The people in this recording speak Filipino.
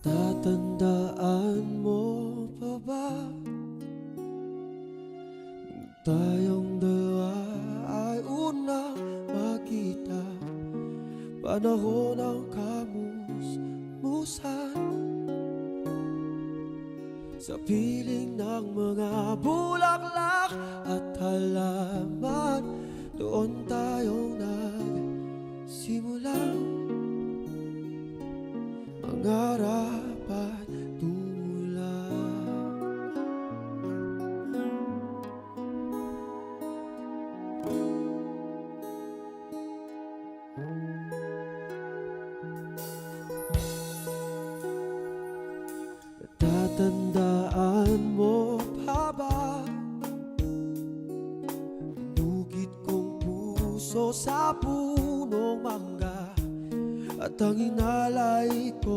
Tatandaan mo pa ba nung tayong dalawa ay unang makita? Panahon ng kamusmusan sa piling ng mga bulaklak at halaman. Doon tayong nagsimulang mangarap at tumulong. Natatandaan mo pa ba inugit kong puso sa punong mangga at ang inalay ko